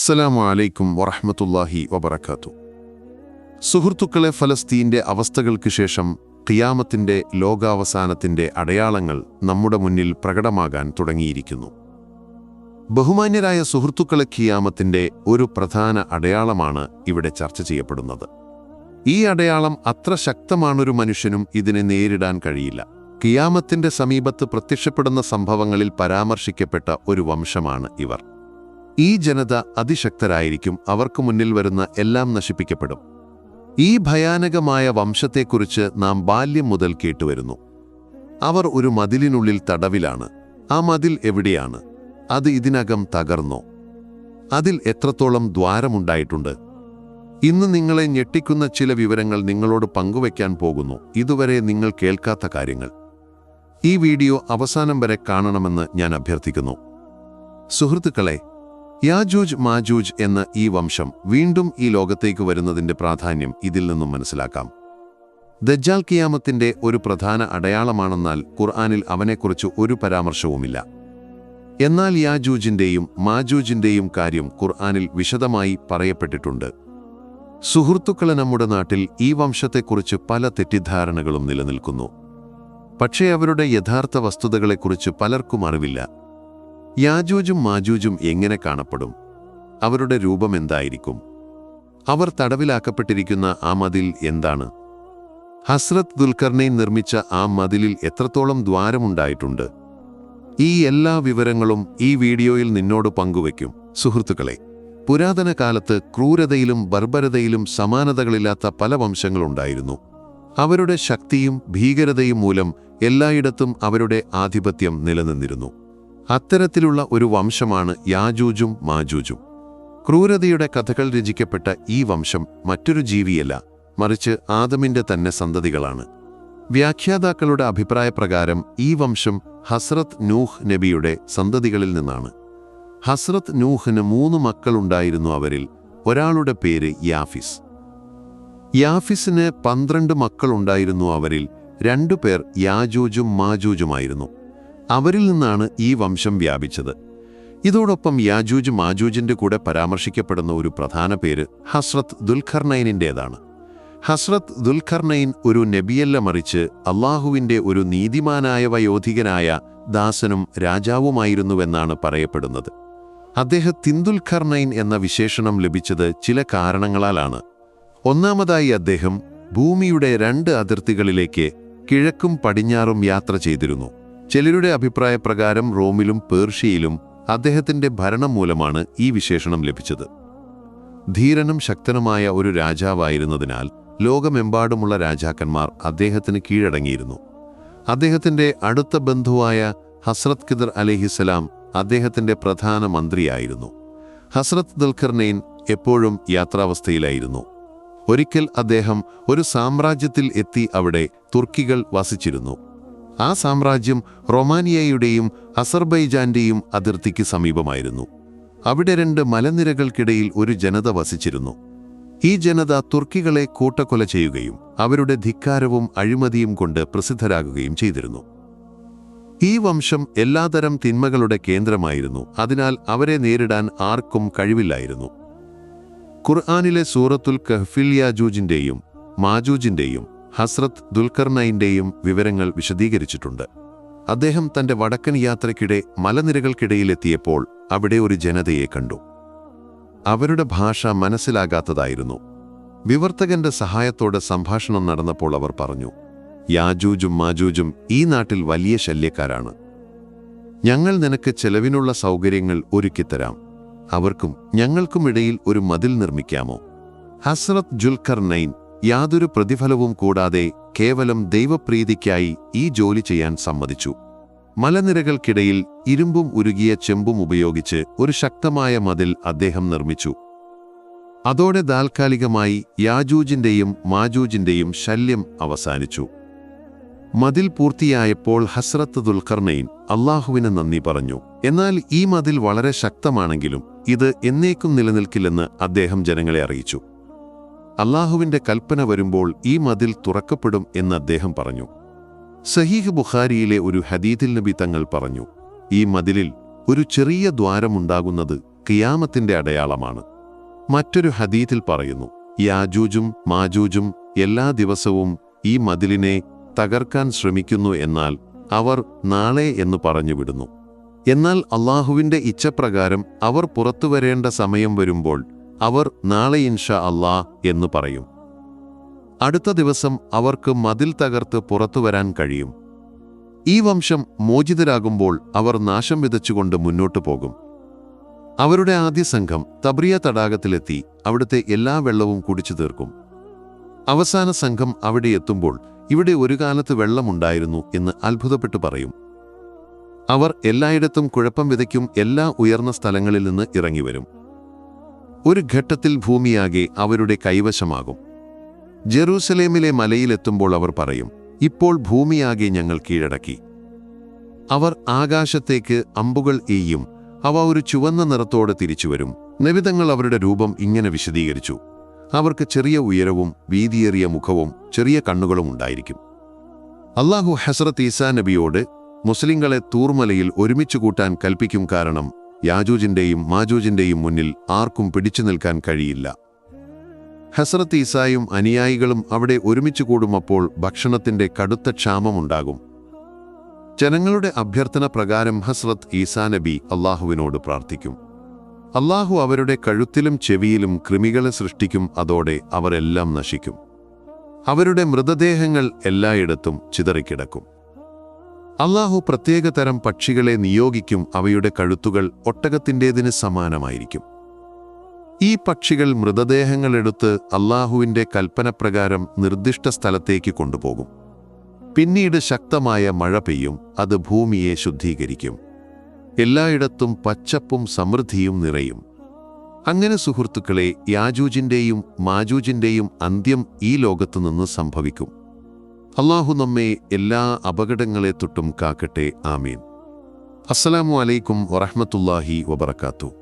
അസ്സലാമു അലൈക്കും വറഹ്മത്തുള്ളാഹി വബറകാതുഹു. സുഹൃത്തുക്കളെ, ഫലസ്തീൻ്റെ അവസ്ഥകൾക്ക് ശേഷം ഖിയാമത്തിൻ്റെ ലോകാവസാനത്തിൻ്റെ അടയാളങ്ങൾ നമ്മുടെ മുന്നിൽ പ്രകടമാകാൻ തുടങ്ങിയിരിക്കുന്നു. ബഹുമാന്യരായ സുഹൃത്തുക്കളെ, ഖിയാമത്തിൻ്റെ ഒരു പ്രധാന അടയാളമാണ് ഇവിടെ ചർച്ച ചെയ്യപ്പെടുന്നത്. ഈ അടയാളം അത്ര ശക്തമാണൊരു മനുഷ്യനും ഇതിനെ നേരിടാൻ കഴിയില്ല. ഖിയാമത്തിൻ്റെ സമീപത്ത് പ്രത്യക്ഷപ്പെടുന്ന സംഭവങ്ങളിൽ പരാമർശിക്കപ്പെട്ട ഒരു വംശമാണ് ഇവർ. ഈ ജനത അതിശക്തരായിരിക്കും. അവർക്ക് മുന്നിൽ വരുന്ന എല്ലാം നശിപ്പിക്കപ്പെടും. ഈ ഭയാനകമായ വംശത്തെക്കുറിച്ച് നാം ബാല്യം മുതൽ കേട്ടുവരുന്നു. അവർ ഒരു മതിലിനുള്ളിൽ തടവിലാണ്. ആ മതിൽ എവിടെയാണ്? അത് ഇതിനകം തകർന്നോ? അതിൽ എത്രത്തോളം ദ്വാരമുണ്ടായിട്ടുണ്ട്? ഇന്ന് നിങ്ങളെ ഞെട്ടിക്കുന്ന ചില വിവരങ്ങൾ നിങ്ങളോട് പങ്കുവയ്ക്കാൻ പോകുന്നു. ഇതുവരെ നിങ്ങൾ കേൾക്കാത്ത കാര്യങ്ങൾ. ഈ വീഡിയോ അവസാനം വരെ കാണണമെന്ന് ഞാൻ അഭ്യർത്ഥിക്കുന്നു. സുഹൃത്തുക്കളെ, യാജൂജ് മാജൂജ് എന്ന ഈ വംശം വീണ്ടും ഈ ലോകത്തേക്ക് വരുന്നതിൻ്റെ പ്രാധാന്യം ഇതിൽ നിന്നും മനസ്സിലാക്കാം. ദജ്ജാൽ ഖിയാമത്തിൻ്റെ ഒരു പ്രധാന അടയാളമാണെന്നാൽ ഖുർആനിൽ അവനെക്കുറിച്ച് ഒരു പരാമർശവുമില്ല. എന്നാൽ യാജൂജിൻ്റെയും മാജൂജിൻ്റെയും കാര്യം ഖുർആനിൽ വിശദമായി പറയപ്പെട്ടിട്ടുണ്ട്. സുഹൃത്തുക്കളെ, നമ്മുടെ നാട്ടിൽ ഈ വംശത്തെക്കുറിച്ച് പല തെറ്റിദ്ധാരണകളും നിലനിൽക്കുന്നു. പക്ഷേ അവരുടെ യഥാർത്ഥ വസ്തുതകളെക്കുറിച്ച് പലർക്കും അറിവില്ല. യാജൂജും മാജൂജും എങ്ങനെ കാണപ്പെടും? അവരുടെ രൂപം എന്തായിരിക്കും? അവർ തടവിലാക്കപ്പെട്ടിരിക്കുന്ന ആ മതിൽ എന്താണ്? ഹസ്രത്ത് ദുൽഖർനൈൻ നിർമ്മിച്ച ആ മതിലിൽ എത്രത്തോളം ദ്വാരമുണ്ടായിട്ടുണ്ട്? ഈ എല്ലാ വിവരങ്ങളും ഈ വീഡിയോയിൽ നിന്നോട് പങ്കുവയ്ക്കും. സുഹൃത്തുക്കളെ, പുരാതന കാലത്ത് ക്രൂരതയിലും ബർബരതയിലും സമാനതകളില്ലാത്ത പല വംശങ്ങളുണ്ടായിരുന്നു. അവരുടെ ശക്തിയും ഭീകരതയും മൂലം എല്ലായിടത്തും അവരുടെ ആധിപത്യം നിലനിന്നിരുന്നു. അത്തരത്തിലുള്ള ഒരു വംശമാണ് യാജൂജും മാജൂജും. ക്രൂരതയുടെ കഥകൾ രചിക്കപ്പെട്ട ഈ വംശം മറ്റൊരു ജീവിയല്ല, മറിച്ച് ആദമിൻ്റെ തന്നെ സന്തതികളാണ്. വ്യാഖ്യാതാക്കളുടെ അഭിപ്രായപ്രകാരം ഈ വംശം ഹസ്രത്ത് നൂഹ് നബിയുടെ സന്തതികളിൽ നിന്നാണ്. ഹസ്രത്ത് നൂഹിന് 3 മക്കളുണ്ടായിരുന്നു. അവരിൽ ഒരാളുടെ പേര് യാഫിസ്. യാഫിസിന് 12 മക്കളുണ്ടായിരുന്നു. അവരിൽ 2 പേർ യാജൂജും മാജൂജുമായിരുന്നു. അവരിൽ നിന്നാണ് ഈ വംശം വ്യാപിച്ചത്. ഇതോടൊപ്പം യാജൂജ് മാജൂജിൻ്റെ കൂടെ പരാമർശിക്കപ്പെടുന്ന ഒരു പ്രധാന പേര് ഹസ്രത്ത് ദുൽഖർനൈനിൻ്റേതാണ്. ഹസ്രത്ത് ദുൽഖർനൈൻ ഒരു നബിയല്ല, മറിച്ച് അള്ളാഹുവിൻ്റെ ഒരു നീതിമാനായ വയോധികനായ ദാസനും രാജാവുമായിരുന്നുവെന്നാണ് പറയപ്പെടുന്നത്. അദ്ദേഹത്തിന് ദുൽഖർനൈൻ എന്ന വിശേഷണം ലഭിച്ചത് ചില കാരണങ്ങളാലാണ്. ഒന്നാമതായി, അദ്ദേഹം ഭൂമിയുടെ 2 അതിർത്തികളിലേക്ക് കിഴക്കും പടിഞ്ഞാറും യാത്ര ചെയ്തിരുന്നു. ചിലരുടെ അഭിപ്രായപ്രകാരം റോമിലും പേർഷ്യയിലും അദ്ദേഹത്തിൻ്റെ ഭരണം മൂലമാണ് ഈ വിശേഷണം ലഭിച്ചത്. ധീരനും ശക്തനുമായ ഒരു രാജാവായിരുന്നതിനാൽ ലോകമെമ്പാടുമുള്ള രാജാക്കന്മാർ അദ്ദേഹത്തിന് കീഴടങ്ങിയിരുന്നു. അദ്ദേഹത്തിൻ്റെ അടുത്ത ബന്ധുവായ ഹസ്രത്ത് ഖിദർ അലൈഹിസ്സലാം അദ്ദേഹത്തിൻ്റെ പ്രധാന മന്ത്രിയായിരുന്നു. ഹസ്രത്ത് ദുൽഖർനൈൻ എപ്പോഴും യാത്രാവസ്ഥയിലായിരുന്നു. ഒരിക്കൽ അദ്ദേഹം ഒരു സാമ്രാജ്യത്തിൽ എത്തി. അവിടെ തുർക്കികൾ വസിച്ചിരുന്നു. ആ സാമ്രാജ്യം റൊമാനിയയുടെയും അസർബൈജാന്റെയും അതിർത്തിക്ക് സമീപമായിരുന്നു. അവിടെ 2 മലനിരകൾക്കിടയിൽ ഒരു ജനത വസിച്ചിരുന്നു. ഈ ജനത തുർക്കികളെ കൂട്ടക്കൊല ചെയ്യുകയും അവരുടെ ധിക്കാരവും അഴിമതിയും കൊണ്ട് പ്രസിദ്ധരാകുകയും ചെയ്തിരുന്നു. ഈ വംശം എല്ലാതരം തിന്മകളുടെ കേന്ദ്രമായിരുന്നു. അതിനാൽ അവരെ നേരിടാൻ ആർക്കും കഴിവില്ലായിരുന്നു. ഖുർആനിലെ സൂറത്തുൽ കഹ്ഫിൽ യാജൂജിൻ്റെയും മാജൂജിൻ്റെയും ഹസ്രത്ത് ദുൽഖർനൈൻ്റെയും വിവരങ്ങൾ വിശദീകരിച്ചിട്ടുണ്ട്. അദ്ദേഹം തൻ്റെ വടക്കൻ യാത്രയ്ക്കിടെ മലനിരകൾക്കിടയിലെത്തിയപ്പോൾ അവിടെ ഒരു ജനതയെ കണ്ടു. അവരുടെ ഭാഷ മനസ്സിലാകാത്തതായിരുന്നു. വിവർത്തകന്റെ സഹായത്തോടെ സംഭാഷണം നടന്നപ്പോൾ അവർ പറഞ്ഞു, യാജൂജും മാജൂജും ഈ നാട്ടിൽ വലിയ ശല്യക്കാരാണ്. ഞങ്ങൾ നിനക്ക് ചെലവിനുള്ള സൗകര്യങ്ങൾ ഒരുക്കിത്തരാം. അവർക്കും ഞങ്ങൾക്കുമിടയിൽ ഒരു മതിൽ നിർമ്മിക്കാമോ? ഹസ്രത്ത് ദുൽഖർനൈൻ യാതൊരു പ്രതിഫലവും കൂടാതെ കേവലം ദൈവപ്രീതിക്കായി ഈ ജോലി ചെയ്യാൻ സമ്മതിച്ചു. മലനിരകൾക്കിടയിൽ ഇരുമ്പും ഉരുകിയ ചെമ്പും ഉപയോഗിച്ച് ഒരു ശക്തമായ മതിൽ അദ്ദേഹം നിർമ്മിച്ചു. അതോടെ താൽക്കാലികമായി യാജൂജിൻ്റെയും മാജൂജിൻ്റെയും ശല്യം അവസാനിച്ചു. മതിൽ പൂർത്തിയായപ്പോൾ ഹസ്രത്ത് ദുൽഖർനൈൻ അള്ളാഹുവിന് നന്ദി പറഞ്ഞു. എന്നാൽ ഈ മതിൽ വളരെ ശക്തമാണെങ്കിലും ഇത് എന്നേക്കും നിലനിൽക്കില്ലെന്ന് അദ്ദേഹം ജനങ്ങളെ അറിയിച്ചു. അള്ളാഹുവിൻ്റെ കൽപ്പന വരുമ്പോൾ ഈ മതിൽ തുറക്കപ്പെടും എന്ന് അദ്ദേഹം പറഞ്ഞു. സഹീഹ് ബുഖാരിയിലെ ഒരു ഹദീഥിൽ നബി തങ്ങൾ പറഞ്ഞു, ഈ മതിലിൽ ഒരു ചെറിയ ദ്വാരമുണ്ടാകുന്നത് ഖിയാമത്തിന്റെ അടയാളമാണ്. മറ്റൊരു ഹദീത്തിൽ പറയുന്നു, യാജൂജും മാജൂജും എല്ലാ ദിവസവും ഈ മതിലിനെ തകർക്കാൻ ശ്രമിക്കുന്നു, എന്നാൽ അവർ നാളെ എന്ന് പറഞ്ഞുവിടുന്നു. എന്നാൽ അള്ളാഹുവിന്റെ ഇച്ഛപ്രകാരം അവർ പുറത്തുവരേണ്ട സമയം വരുമ്പോൾ അവർ നാളെ ഇൻഷാ അല്ലാ എന്ന് പറയും. അടുത്ത ദിവസം അവർക്ക് മതിൽ തകർത്ത് പുറത്തുവരാൻ കഴിയും. ഈ വംശം മോചിതരാകുമ്പോൾ അവർ നാശം വിതച്ചുകൊണ്ട് മുന്നോട്ടു പോകും. അവരുടെ ആദ്യ സംഘം തബ്രിയ തടാകത്തിലെത്തി അവിടുത്തെ എല്ലാ വെള്ളവും കുടിച്ചു തീർക്കും. അവസാന സംഘം അവിടെ എത്തുമ്പോൾ ഇവിടെ ഒരു കാലത്ത് വെള്ളമുണ്ടായിരുന്നു എന്ന് അത്ഭുതപ്പെട്ടു പറയും. അവർ എല്ലായിടത്തും കുഴപ്പം വിതയ്ക്കും, എല്ലാ ഉയർന്ന സ്ഥലങ്ങളിൽ നിന്ന് ഇറങ്ങിവരും. ഒരു ഘട്ടത്തിൽ ഭൂമിയാകെ അവരുടെ കൈവശമാകും. ജെറൂസലേമിലെ മലയിലെത്തുമ്പോൾ അവർ പറയും, ഇപ്പോൾ ഭൂമിയാകെ ഞങ്ങൾ കീഴടക്കി. അവർ ആകാശത്തേക്ക് അമ്പുകൾ എയ്യും, അവ ഒരു ചുവന്ന നിറത്തോടെ തിരിച്ചുവരും. നബിതങ്ങൾ അവരുടെ രൂപം ഇങ്ങനെ വിശദീകരിച്ചു: അവർക്ക് ചെറിയ ഉയരവും വീതിയേറിയ മുഖവും ചെറിയ കണ്ണുകളും ഉണ്ടായിരിക്കും. അല്ലാഹു ഹസ്രത്ത് ഈസാ നബിയോട് മുസ്ലിങ്ങളെ തൂർമലയിൽ ഒരുമിച്ചു കൂട്ടാൻ കൽപ്പിക്കും, കാരണം യാജൂജിന്റെയും മാജൂജിന്റെയും മുന്നിൽ ആർക്കും പിടിച്ചു നിൽക്കാൻ കഴിയില്ല. ഹസ്രത്ത് ഈസായും അനുയായികളും അവിടെ ഒരുമിച്ചു കൂടുമപ്പോൾ ഭക്ഷണത്തിന്റെ കടുത്ത ക്ഷാമമുണ്ടാകും. ജനങ്ങളുടെ അഭ്യർത്ഥന പ്രകാരം ഹസ്രത്ത് ഈസാ നബി അള്ളാഹുവിനോട് പ്രാർത്ഥിക്കും. അള്ളാഹു അവരുടെ കഴുത്തിലും ചെവിയിലും കൃമികളെ സൃഷ്ടിക്കും. അതോടെ അവരെല്ലാം നശിക്കും. അവരുടെ മൃതദേഹങ്ങൾ എല്ലായിടത്തും ചിതറിക്കിടക്കും. അള്ളാഹു പ്രത്യേകതരം പക്ഷികളെ നിയോഗിക്കും. അവയുടെ കഴുത്തുകൾ ഒട്ടകത്തിൻ്റേതിന് സമാനമായിരിക്കും. ഈ പക്ഷികൾ മൃതദേഹങ്ങളെടുത്ത് അള്ളാഹുവിൻ്റെ കൽപ്പനപ്രകാരം നിർദ്ദിഷ്ട സ്ഥലത്തേക്ക് കൊണ്ടുപോകും. പിന്നീട് ശക്തമായ മഴ പെയ്യും. അത് ഭൂമിയെ ശുദ്ധീകരിക്കും. എല്ലായിടത്തും പച്ചപ്പും സമൃദ്ധിയും നിറയും. അങ്ങനെ സുഹൃത്തുക്കളെ, യാജൂജിന്റെയും മാജൂജിന്റെയും അന്ത്യം ഈ ലോകത്തുനിന്ന് സംഭവിക്കും. അള്ളാഹു നമ്മെ എല്ലാ അപകടങ്ങളെ തൊട്ടും കാക്കട്ടെ. ആമീൻ. അസ്സലാമു അലൈക്കും വറഹ്മത്തുള്ളാഹി വബറകാതുഹു.